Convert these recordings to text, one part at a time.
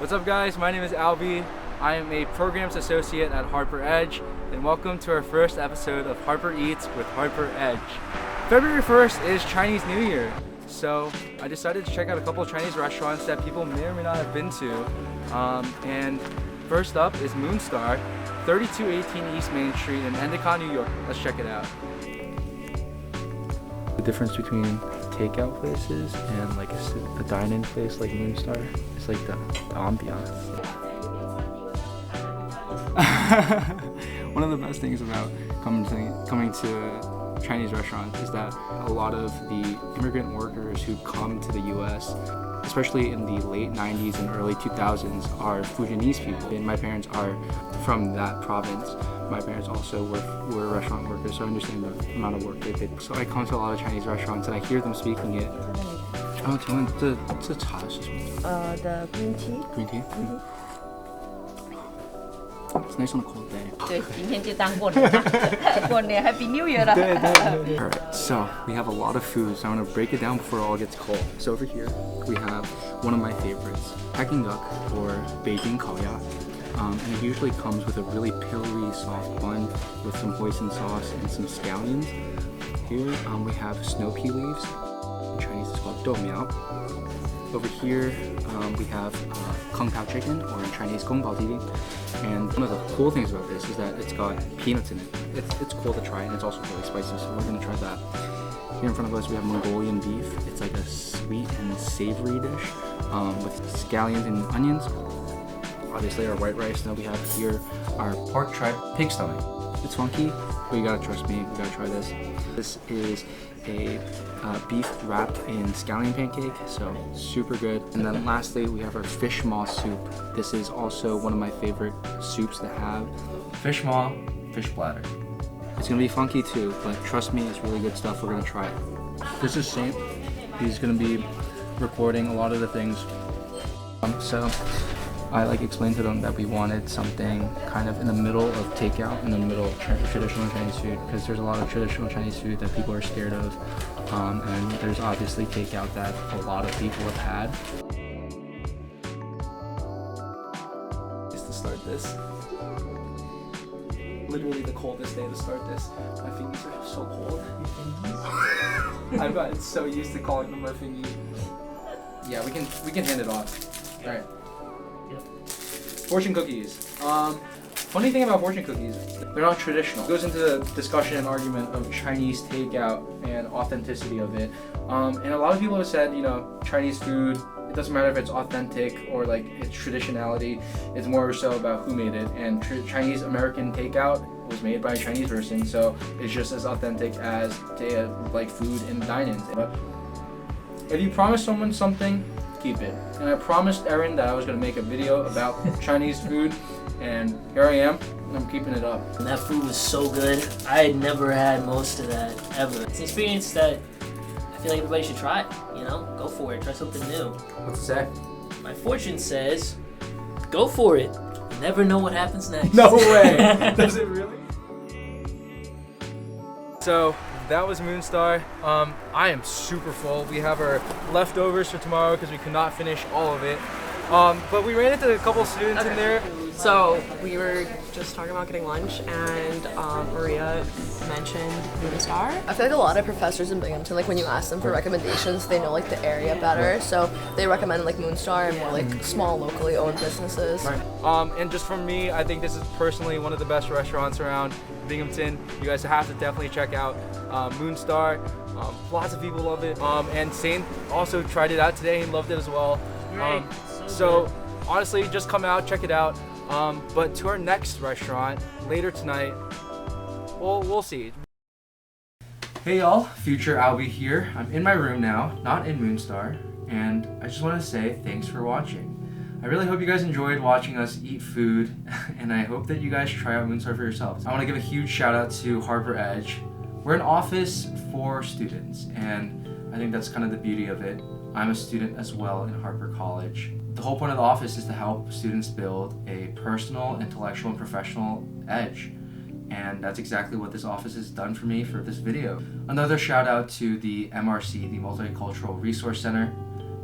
What's up guys, my name is Albie. I am a Programs Associate at Harpur Edge, and welcome to our first episode of Harpur Eats with Harpur Edge. February 1st is Chinese New Year, so I decided to check out a couple of Chinese restaurants that people may or may not have been to. And first up is Moonstar, 3218 East Main Street in Endicott, New York. Let's check it out. The difference between takeout places and like a dine-in place like Moonstar is like the ambiance. One of the best things about coming to Chinese restaurants is that a lot of the immigrant workers who come to the US, especially in the late 90s and early 2000s, are Fujianese people. And my parents are from that province. My parents also were restaurant workers, so I understand the amount of work they did. So I come to a lot of Chinese restaurants and I hear them speaking it. Oh, 请问这茶是什么？ the green tea. Green tea? It's nice on a cold day. 对，今天就当过年吧，过年 Happy New Year 了。Alright, so we have a lot of food, so I'm gonna break it down before it all gets cold. So over here, we have one of my favorites, Peking duck or Beijing 烤鸭. And it usually comes with a really pillowy, soft bun with some hoisin sauce and some scallions. Here we have snow pea leaves. In Chinese, it's called dou miao. Over here, we have kung pao chicken, or in Chinese, gong bao dili. And one of the cool things about this is that it's got peanuts in it. It's cool to try, and it's also really spicy, so we're gonna try that. Here in front of us, we have Mongolian beef. It's like a sweet and savory dish with scallions and onions. Obviously our white rice. Now we have here our pork tripe pig stomach. It's funky, but you gotta trust me, you gotta try this. This is a beef wrapped in scallion pancake, so super good. And then lastly, we have our fish maw soup. This is also one of my favorite soups to have. Fish maw, fish bladder. It's gonna be funky too, but trust me, it's really good stuff. We're gonna try it. This is Saint. He's gonna be recording a lot of the things. So I explained to them that we wanted something kind of in the middle of takeout, in the middle of traditional Chinese food, because there's a lot of traditional Chinese food that people are scared of, and there's obviously takeout that a lot of people have had. Just to start this, literally the coldest day to start this. My fingers are so cold. I've gotten so used to calling them my fingies. Yeah, we can hand it off. All right. Fortune cookies. Funny thing about fortune cookies, they're not traditional. It goes into the discussion and argument of Chinese takeout and authenticity of it. And a lot of people have said, you know, Chinese food, it doesn't matter if it's authentic or like its traditionality, it's more so about who made it. And Chinese American takeout was made by a Chinese person, so it's just as authentic as like food in dine-ins. But if you promise someone something, keep it. And I promised Erin that I was going to make a video about Chinese food, and here I am, and I'm keeping it up. And that food was so good. I had never had most of that ever. It's an experience that I feel like everybody should try. You know, go for it. Try something new. What's it say? My fortune says, go for it. You never know what happens next. No way! Does it really? So that was Moonstar. I am super full. We have our leftovers for tomorrow because we could not finish all of it. But we ran into a couple students in there. So we were just talking about getting lunch, and Maria mentioned Moonstar. I feel like a lot of professors in Binghamton, like when you ask them for recommendations, they know like the area better, so they recommend like Moonstar and more like small locally owned businesses. Right. And just for me, I think this is personally one of the best restaurants around Binghamton. You guys have to definitely check out Moonstar. Lots of people love it. And Saint also tried it out today and loved it as well. So honestly, just come out, check it out. But to our next restaurant later tonight, we'll see. Hey y'all, future Albie here. I'm in my room now, not in Moonstar, and I just want to say thanks for watching. I really hope you guys enjoyed watching us eat food, and I hope that you guys try out Moonstar for yourselves. I want to give a huge shout out to Harpur Edge. We're an office for students, and I think that's kind of the beauty of it. I'm a student as well in Harpur College. The whole point of the office is to help students build a personal, intellectual, and professional edge. And that's exactly what this office has done for me for this video. Another shout out to the MRC, the Multicultural Resource Center.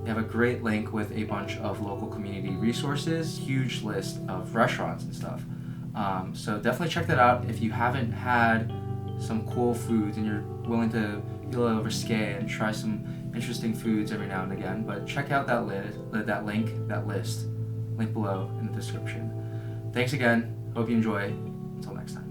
They have a great link with a bunch of local community resources, huge list of restaurants and stuff. So definitely check that out if you haven't had some cool foods and you're willing to be a little risque and try some interesting foods every now and again. But check out that list below in the description. Thanks again. Hope you enjoy. Until next time.